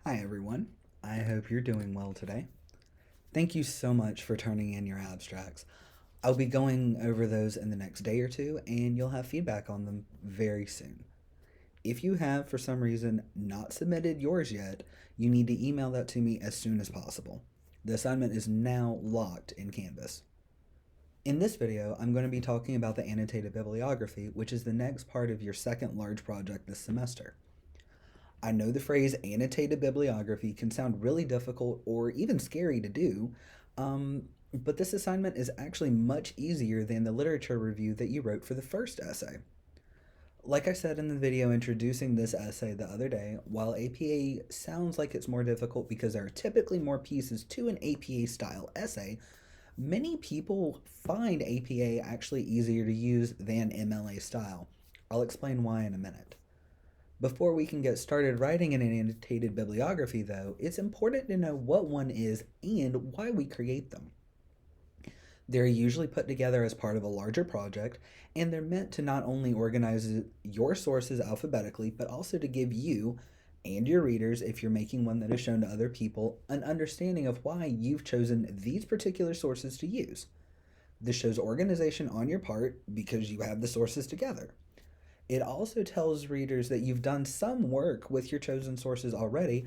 Hi everyone, I hope you're doing well today. Thank you so much for turning in your abstracts. I'll be going over those in the next day or two, and you'll have feedback on them very soon. If you have, for some reason, not submitted yours yet, you need to email that to me as soon as possible. The assignment is now locked in Canvas. In this video, I'm going to be talking about the annotated bibliography, which is the next part of your second large project this semester. I know the phrase annotated bibliography can sound really difficult or even scary to do, but this assignment is actually much easier than the literature review that you wrote for the first essay. Like I said in the video introducing this essay the other day, while APA sounds like it's more difficult because there are typically more pieces to an APA style essay, many people find APA actually easier to use than MLA style. I'll explain why in a minute. Before we can get started writing an annotated bibliography, though, it's important to know what one is and why we create them. They're usually put together as part of a larger project, and they're meant to not only organize your sources alphabetically, but also to give you and your readers, if you're making one that is shown to other people, an understanding of why you've chosen these particular sources to use. This shows organization on your part because you have the sources together. It also tells readers that you've done some work with your chosen sources already,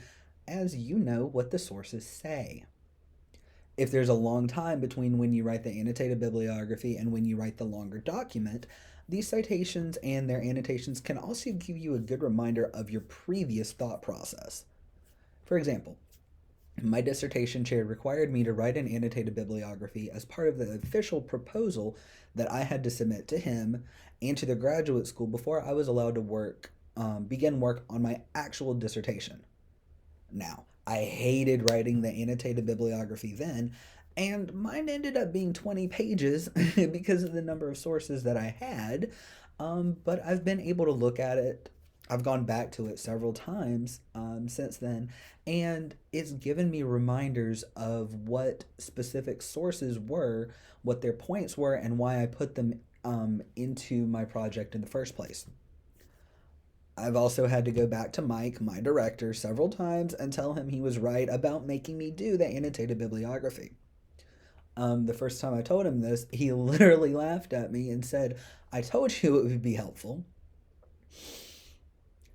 as you know what the sources say. If there's a long time between when you write the annotated bibliography and when you write the longer document, these citations and their annotations can also give you a good reminder of your previous thought process. For example, my dissertation chair required me to write an annotated bibliography as part of the official proposal that I had to submit to him and to the graduate school before I was allowed to begin work on my actual dissertation. Now, I hated writing the annotated bibliography then, and mine ended up being 20 pages because of the number of sources that I had, but I've been able to look at it. I've gone back to it several times since then, and it's given me reminders of what specific sources were, what their points were, and why I put them into my project in the first place. I've also had to go back to Mike, my director, several times and tell him he was right about making me do the annotated bibliography. The first time I told him this, he literally laughed at me and said, "I told you it would be helpful."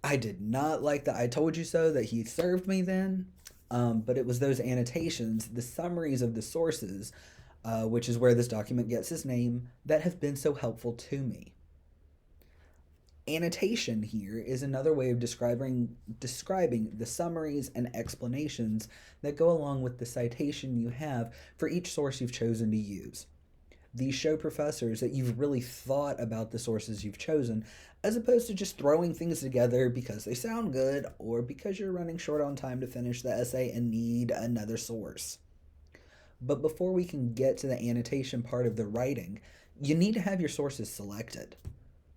I did not like the "I told you so" that he served me then, but it was those annotations, the summaries of the sources, which is where this document gets its name, that have been so helpful to me. Annotation here is another way of describing the summaries and explanations that go along with the citation you have for each source you've chosen to use. These show professors that you've really thought about the sources you've chosen, as opposed to just throwing things together because they sound good or because you're running short on time to finish the essay and need another source. But before we can get to the annotation part of the writing, you need to have your sources selected.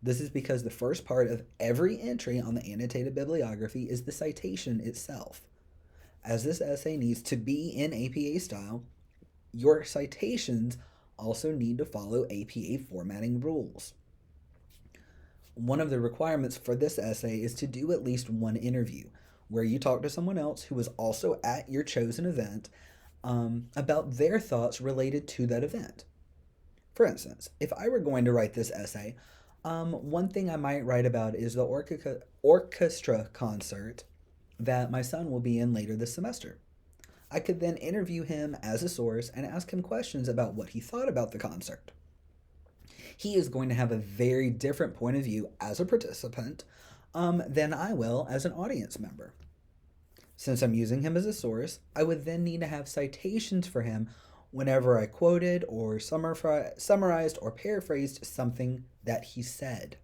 This is because the first part of every entry on the annotated bibliography is the citation itself. As this essay needs to be in APA style, your citations also need to follow APA formatting rules. One of the requirements for this essay is to do at least one interview, where you talk to someone else who was also at your chosen event about their thoughts related to that event. For instance, if I were going to write this essay, one thing I might write about is the orchestra concert that my son will be in later this semester. I could then interview him as a source and ask him questions about what he thought about the concert. He is going to have a very different point of view as a participant than I will as an audience member. Since I'm using him as a source, I would then need to have citations for him whenever I quoted or summarized or paraphrased something that he said.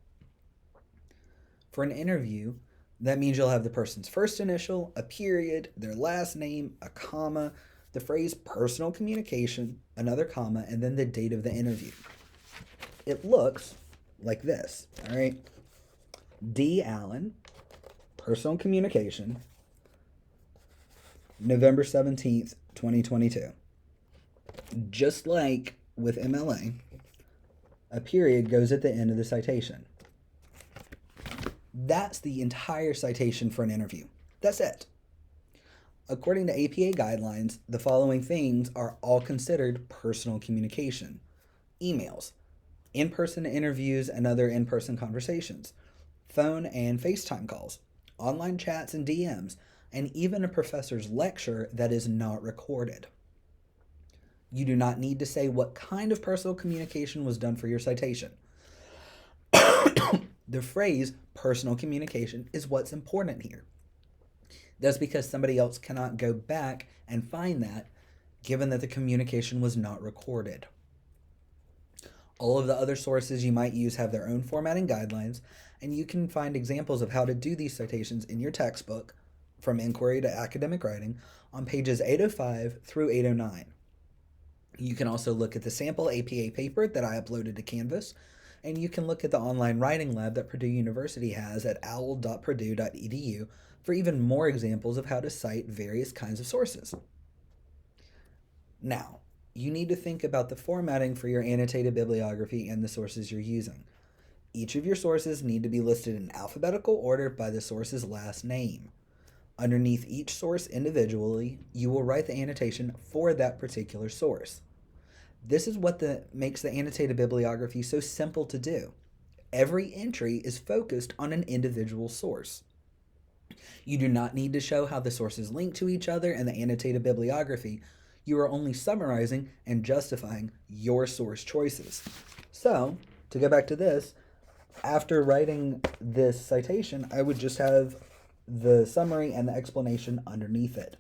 For an interview, that means you'll have the person's first initial, a period, their last name, a comma, the phrase personal communication, another comma, and then the date of the interview. It looks like this, all right? D. Allen, personal communication, November 17th, 2022. Just like with MLA, a period goes at the end of the citation. That's the entire citation for an interview. That's it. According to APA guidelines, the following things are all considered personal communication: emails, in person interviews and other in person conversations, phone and FaceTime calls, online chats and DMs, and even a professor's lecture that is not recorded. You do not need to say what kind of personal communication was done for your citation. The phrase personal communication is what's important here. That's because somebody else cannot go back and find that, given that the communication was not recorded. All of the other sources you might use have their own formatting guidelines, and you can find examples of how to do these citations in your textbook, From Inquiry to Academic Writing, on pages 805 through 809. You can also look at the sample APA paper that I uploaded to Canvas, and you can look at the online writing lab that Purdue University has at owl.purdue.edu for even more examples of how to cite various kinds of sources. Now, you need to think about the formatting for your annotated bibliography and the sources you're using. Each of your sources need to be listed in alphabetical order by the source's last name. Underneath each source individually, you will write the annotation for that particular source. This is what makes the annotated bibliography so simple to do. Every entry is focused on an individual source. You do not need to show how the sources link to each other in the annotated bibliography. You are only summarizing and justifying your source choices. So, to go back to this, after writing this citation, I would just have the summary and the explanation underneath it.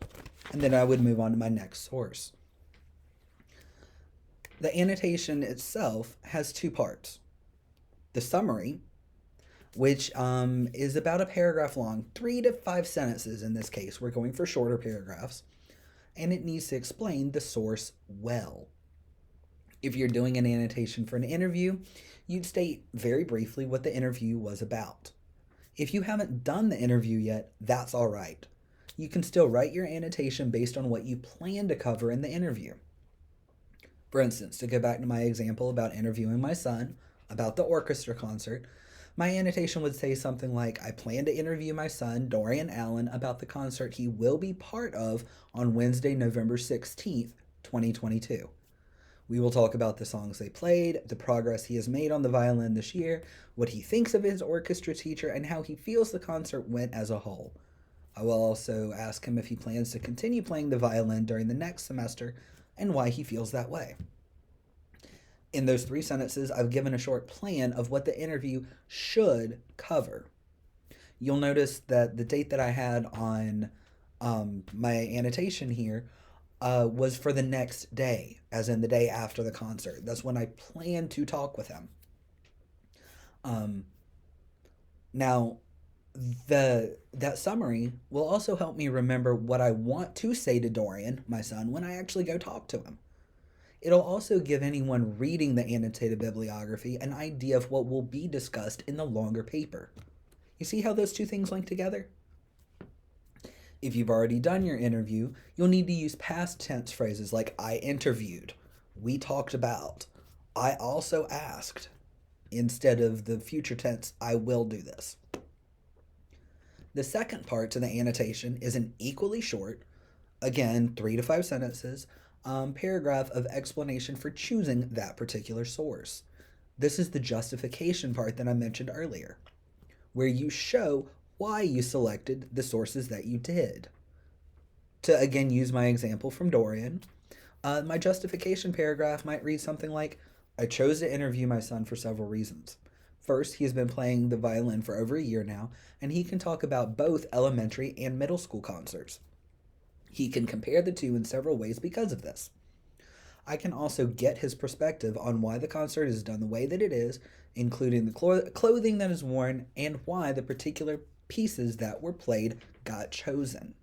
And then I would move on to my next source. The annotation itself has two parts. The summary, which is about a paragraph long, 3 to 5 sentences in this case. We're going for shorter paragraphs. And it needs to explain the source well. If you're doing an annotation for an interview, you'd state very briefly what the interview was about. If you haven't done the interview yet, that's all right. You can still write your annotation based on what you plan to cover in the interview. For instance, to go back to my example about interviewing my son about the orchestra concert, my annotation would say something like, I plan to interview my son, Dorian Allen, about the concert he will be part of on Wednesday, November 16th, 2022. We will talk about the songs they played, the progress he has made on the violin this year, what he thinks of his orchestra teacher, and how he feels the concert went as a whole. I will also ask him if he plans to continue playing the violin during the next semester and why he feels that way. In those 3 sentences, I've given a short plan of what the interview should cover. You'll notice that the date that I had on my annotation here was for the next day, as in the day after the concert. That's when I plan to talk with him. Now, that summary will also help me remember what I want to say to Dorian, my son, when I actually go talk to him. It'll also give anyone reading the annotated bibliography an idea of what will be discussed in the longer paper. You see how those two things link together? If you've already done your interview, you'll need to use past tense phrases like I interviewed, we talked about, I also asked, instead of the future tense, I will do this. The second part to the annotation is an equally short, again, 3 to 5 sentences, paragraph of explanation for choosing that particular source. This is the justification part that I mentioned earlier, where you show why you selected the sources that you did. To again use my example from Dorian, my justification paragraph might read something like, I chose to interview my son for several reasons. First, he has been playing the violin for over a year now, and he can talk about both elementary and middle school concerts. He can compare the two in several ways because of this. I can also get his perspective on why the concert is done the way that it is, including the clothing that is worn and why the particular pieces that were played got chosen.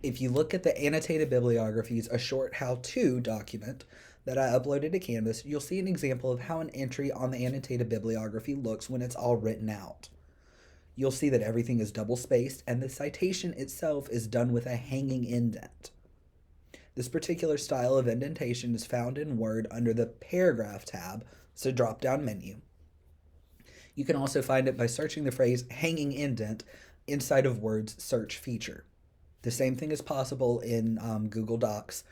If you look at the Annotated Bibliographies, a short how-to document that I uploaded to Canvas, you'll see an example of how an entry on the Annotated Bibliography looks when it's all written out. You'll see that everything is double-spaced, and the citation itself is done with a hanging indent. This particular style of indentation is found in Word under the Paragraph tab, it's a drop-down menu. You can also find it by searching the phrase hanging indent inside of Word's search feature. The same thing is possible in Google Docs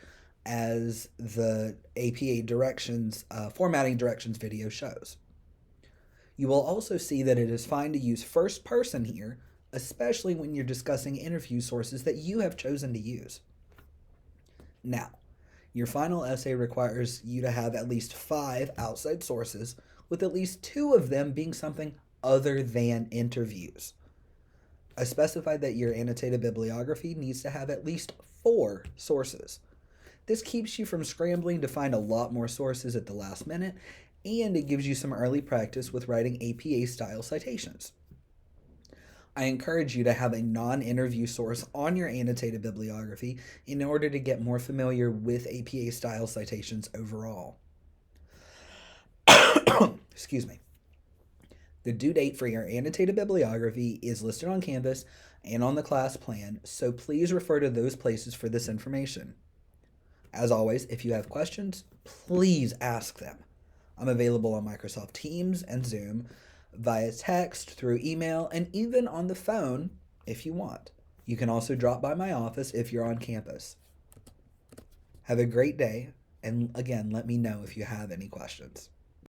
as the APA directions, formatting directions video shows. You will also see that it is fine to use first person here, especially when you're discussing interview sources that you have chosen to use. Now, your final essay requires you to have at least 5 outside sources, with at least 2 of them being something other than interviews. I specified that your annotated bibliography needs to have at least 4 sources. This keeps you from scrambling to find a lot more sources at the last minute, and it gives you some early practice with writing APA-style citations. I encourage you to have a non-interview source on your annotated bibliography in order to get more familiar with APA-style citations overall. Excuse me. The due date for your annotated bibliography is listed on Canvas and on the class plan, so please refer to those places for this information. As always, if you have questions, please ask them. I'm available on Microsoft Teams and Zoom, via text, through email, and even on the phone if you want. You can also drop by my office if you're on campus. Have a great day, and again, let me know if you have any questions.